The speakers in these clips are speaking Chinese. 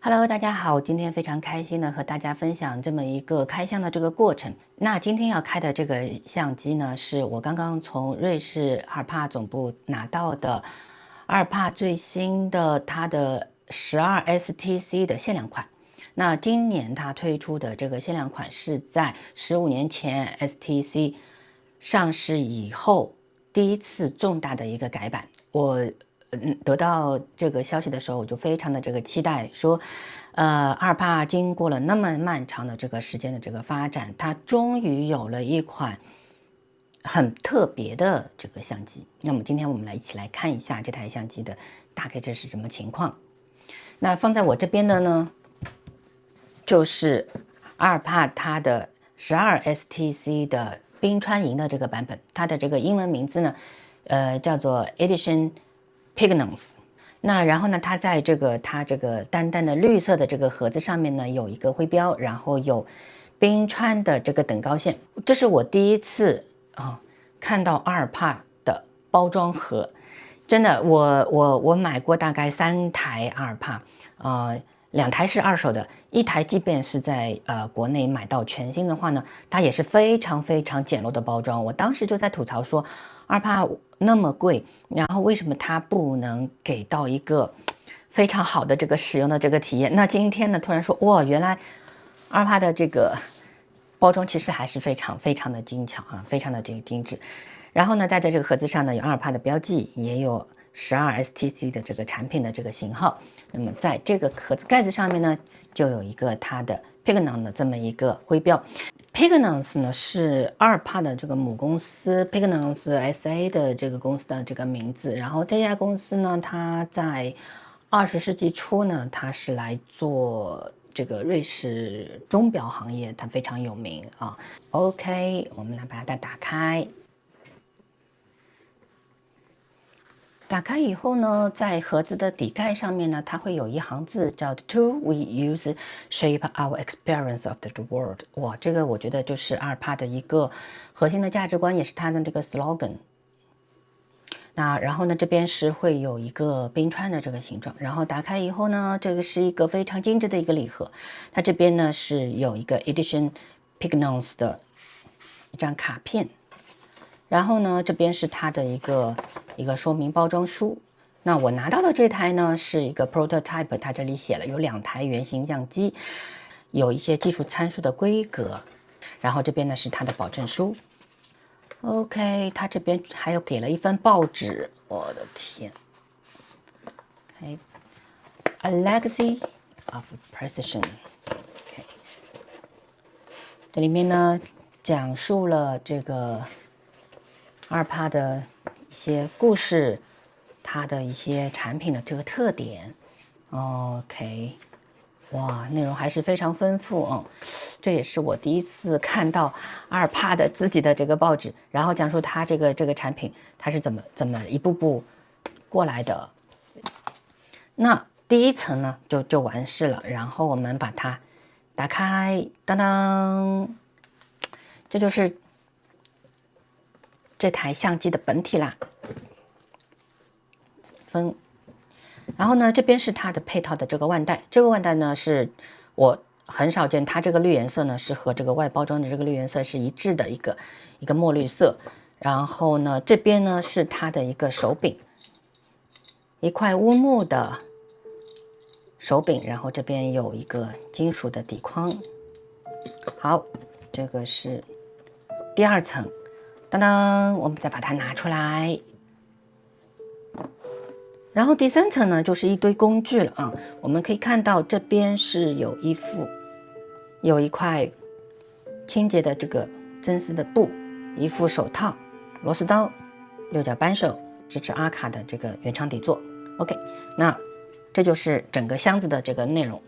Hello，大家好，今天非常开心的和大家分享这么一个开箱的这个过程。那今天要开的这个相机呢，是我刚刚从瑞士阿尔帕总部拿到的阿尔帕最新的它的12 STC 的限量款。那今年它推出的这个限量款是在15年前 STC 上市以后第一次重大的一个改版。我得到这个消息的时候，我就非常的这个期待，说，阿尔帕经过了那么漫长的这个时间的这个发展，它终于有了一款很特别的这个相机。那么今天我们一起来看一下这台相机的大概这是什么情况。那放在我这边的呢，就是阿尔帕它的12 STC 的冰川银的这个版本，它的这个英文名字呢，叫做 Edition Pignos。那然后呢，它在它这个淡淡的绿色的这个盒子上面呢，有一个徽标，然后有冰川的这个等高线。这是我第一次看到阿尔帕的包装盒，真的，我买过大概3台阿尔帕，2台是二手的，1台即便是在国内买到全新的话呢，它也是非常非常简陋的包装。我当时就在吐槽说，阿尔帕那么贵，然后为什么它不能给到一个非常好的这个使用的这个体验？那今天呢，突然说，哇，原来阿尔帕的这个包装其实还是非常非常的精巧啊，非常的这个精致。然后呢，带在这个盒子上呢，有阿尔帕的标记，也有12 STC 的这个产品的这个型号。那么在这个盒子盖子上面呢，就有一个它的 Pignon 的这么一个徽标。Pignos 呢是阿尔帕的这个母公司 Pignos SA 的这个公司的这个名字。然后这家公司呢，它在20世纪初呢，它是来做这个瑞士钟表行业，它非常有名啊。OK， 我们来把它打开。打开以后呢，在盒子的底盖上面呢，它会有一行字叫 "To we use shape our experience of the world"。哇，这个我觉得就是阿尔帕的一个核心的价值观，也是它的这个 slogan。那然后呢，这边是会有一个冰川的这个形状，然后打开以后呢，这个是一个非常精致的一个礼盒。它这边呢是有一个 Edition Pignos 的一张卡片。然后呢，这边是它的一个说明包装书。那我拿到的这台呢是一个 prototype， 它这里写了有2台原型相机，有一些技术参数的规格。然后这边呢是它的保证书。OK， 它这边还有给了一份报纸，我的天。OK，A Legacy of Precision。OK， 这里面呢讲述了这个阿尔帕的一些故事，它的一些产品的这个特点。OK， 哇，内容还是非常丰富。这也是我第一次看到阿尔帕的自己的这个报纸，然后讲述它这个产品它是怎么一步步过来的。那第一层呢就完事了，然后我们把它打开，当当，这就是这台相机的本体啦。然后呢，这边是它的配套的这个腕带，这个腕带呢是我很少见，它这个绿颜色呢是和这个外包装的这个绿颜色是一致的一个墨绿色。然后呢，这边呢是它的一个手柄，一块乌木的手柄，然后这边有一个金属的底框。好，这个是第2层。当当，我们再把它拿出来。然后第3层呢，就是一堆工具了啊。我们可以看到这边是有一块清洁的这个真丝的布，一副手套、螺丝刀、6角扳手，支持阿卡的这个原厂底座。OK， 那这就是整个箱子的这个内容。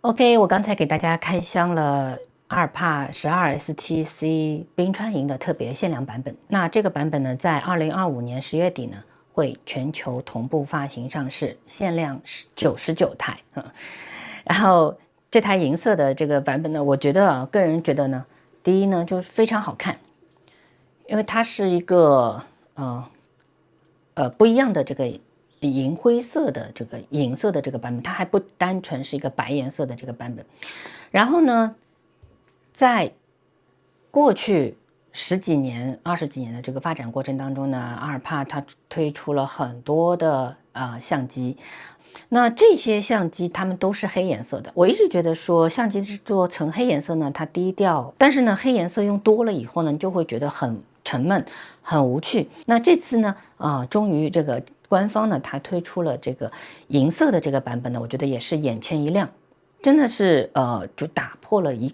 OK，我刚才给大家开箱了阿尔帕12 STC 冰川银的特别限量版本。那这个版本呢，在2025年10月底呢，会全球同步发行上市，限量99台。然后这台银色的这个版本呢，我觉得个人觉得呢，第一呢就是非常好看，因为它是一个不一样的这个银灰色的这个银色的这个版本，它还不单纯是一个白颜色的这个版本。然后呢，在过去10几年、20几年的这个发展过程当中呢，阿尔帕它推出了很多的相机。那这些相机它们都是黑颜色的。我一直觉得说相机制作成黑颜色呢，它低调，但是呢，黑颜色用多了以后呢，你就会觉得很沉闷、很无趣。那这次呢，终于这个官方呢，它推出了这个银色的这个版本呢，我觉得也是眼前一亮，真的是就打破了一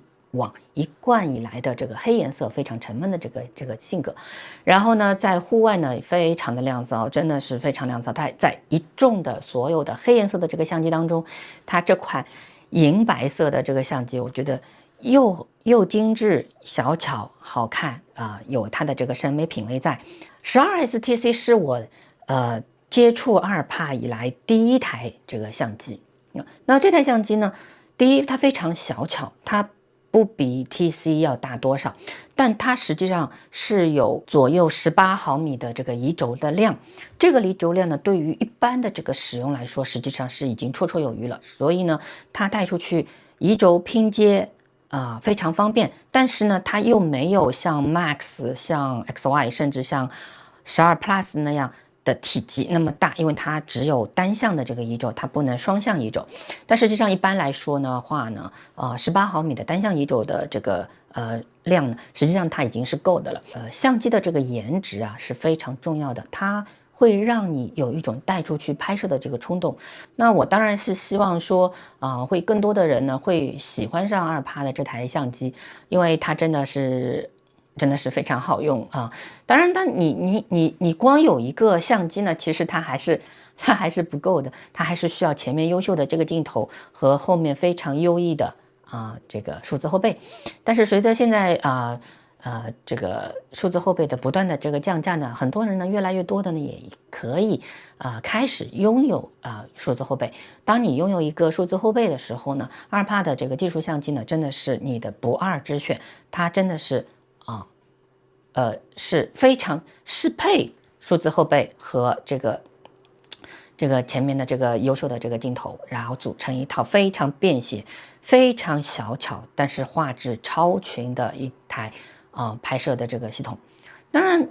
贯以来的这个黑颜色非常沉闷的这个性格。然后呢，在户外呢非常的亮骚，真的是非常亮骚。它在一众的所有的黑颜色的这个相机当中，它这款银白色的这个相机，我觉得又精致、小巧、好看有它的这个审美品味在。12 STC 是我接触阿尔帕以来第一台这个相机。那这台相机呢，第一它非常小巧，它不比 TC 要大多少，但它实际上是有左右18毫米的这个移轴的量。这个移轴量呢，对于一般的这个使用来说，实际上是已经绰绰有余了。所以呢，它带出去移轴拼接非常方便。但是呢，它又没有像 Max、像 XY 甚至像12 Plus 那样的体积那么大，因为它只有单向的这个移轴，它不能双向移轴。但实际上一般来说呢话呢，18毫米的单向移轴的这个量呢，实际上它已经是够的了。相机的这个颜值是非常重要的，它会让你有一种带出去拍摄的这个冲动。那我当然是希望说会更多的人呢会喜欢上阿尔帕的这台相机，因为它真的是非常好用当然，但你光有一个相机呢，其实它还是不够的，它还是需要前面优秀的这个镜头和后面非常优异的这个数字后背。但是随着现在这个数字后背的不断的这个降价呢，很多人呢越来越多的呢也可以开始拥有数字后背。当你拥有一个数字后背的时候呢，阿尔帕的这个技术相机呢真的是你的不二之选，它真的是是非常适配数字后背和这个前面的这个优秀的这个镜头，然后组成一套非常便携、非常小巧，但是画质超群的一台拍摄的这个系统。当然，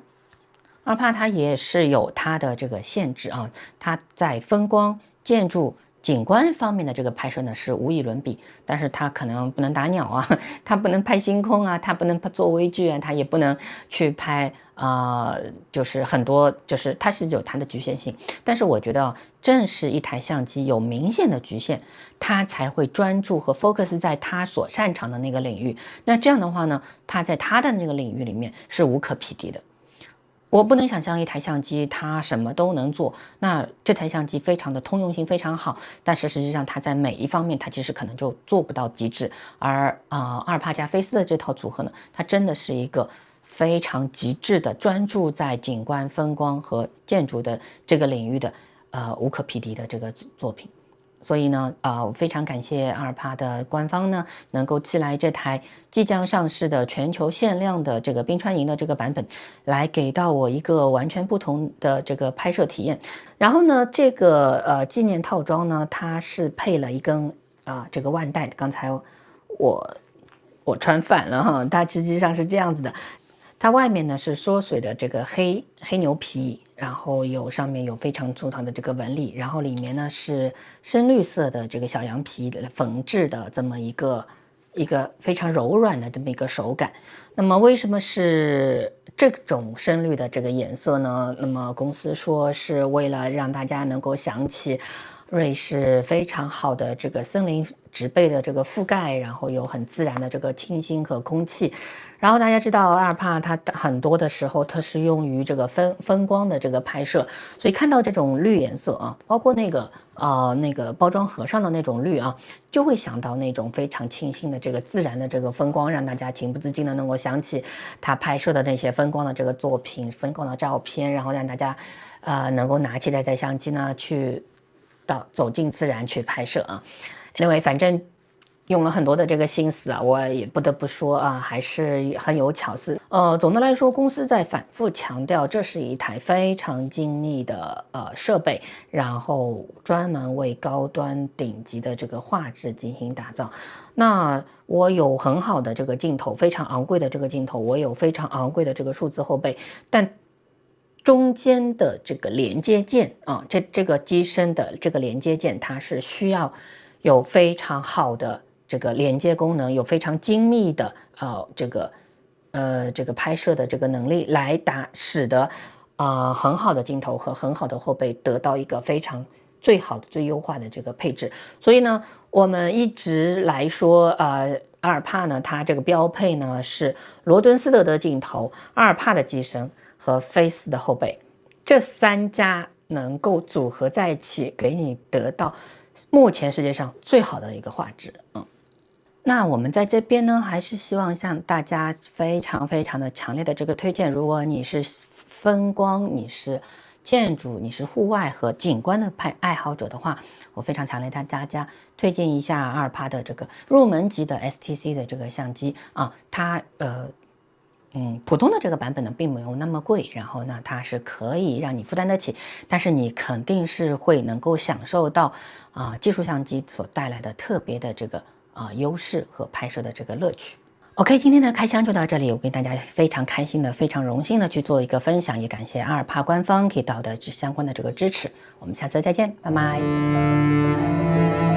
阿尔帕它也是有它的这个限制它在风光、建筑、景观方面的这个拍摄呢是无以伦比，但是它可能不能打鸟它不能拍星空它不能做微距它也不能去拍就是很多，就是它是有它的局限性。但是我觉得正是一台相机有明显的局限，它才会专注和 focus 在它所擅长的那个领域。那这样的话呢，它在它的那个领域里面是无可匹敌的。我不能想象一台相机它什么都能做，那这台相机非常的通用性非常好，但是实际上它在每一方面它其实可能就做不到极致。而阿尔帕加菲斯的这套组合呢，它真的是一个非常极致的专注在景观、风光和建筑的这个领域的无可匹敌的这个作品。所以呢，我非常感谢阿尔帕的官方呢，能够寄来这台即将上市的全球限量的这个冰川银的这个版本，来给到我一个完全不同的这个拍摄体验。然后呢，这个纪念套装呢，它是配了一根这个腕带，刚才我穿反了它实际上是这样子的，它外面呢是缩水的这个黑牛皮。然后上面有非常粗糙的这个纹理，然后里面呢是深绿色的这个小羊皮缝制的这么一个非常柔软的这么一个手感。那么为什么是这种深绿的这个颜色呢？那么公司说是为了让大家能够想起瑞士非常好的这个森林植被的这个覆盖，然后有很自然的这个清新和空气。然后大家知道阿尔帕它很多的时候它是用于这个风光的这个拍摄，所以看到这种绿颜色啊，包括那个包装盒上的那种绿啊，就会想到那种非常清新的这个自然的这个风光，让大家情不自禁的能够想起他拍摄的那些风光的这个作品、风光的照片，然后让大家能够拿起来在相机呢去走进自然去拍摄啊。Anyway，反正用了很多的这个心思啊，我也不得不说啊，还是很有巧思。总的来说，公司在反复强调，这是一台非常精密的设备，然后专门为高端顶级的这个画质进行打造。那我有很好的这个镜头，非常昂贵的这个镜头，我有非常昂贵的这个数字后背，但中间的这个连接件啊，这个机身的这个连接件，它是需要有非常好的这个连接功能，有非常精密的这个拍摄的这个能力，来使得很好的镜头和很好的后背得到一个非常最好的最优化的这个配置。所以呢，我们一直来说阿尔帕呢，它这个标配呢是罗敦斯德的镜头、阿尔帕的机身和菲斯的后背，这3家能够组合在一起，给你得到目前世界上最好的一个画质。那我们在这边呢，还是希望向大家非常非常的强烈的这个推荐，如果你是风光，你是建筑，你是户外和景观的爱好者的话，我非常强烈向大家推荐一下阿尔帕的这个入门级的 STC 的这个相机啊，它普通的这个版本呢，并没有那么贵，然后呢，它是可以让你负担得起，但是你肯定是会能够享受到技术相机所带来的特别的这个优势和拍摄的这个乐趣。OK， 今天的开箱就到这里，我跟大家非常开心的、非常荣幸的去做一个分享，也感谢阿尔帕官方给到的相关的这个支持。我们下次再见，拜拜。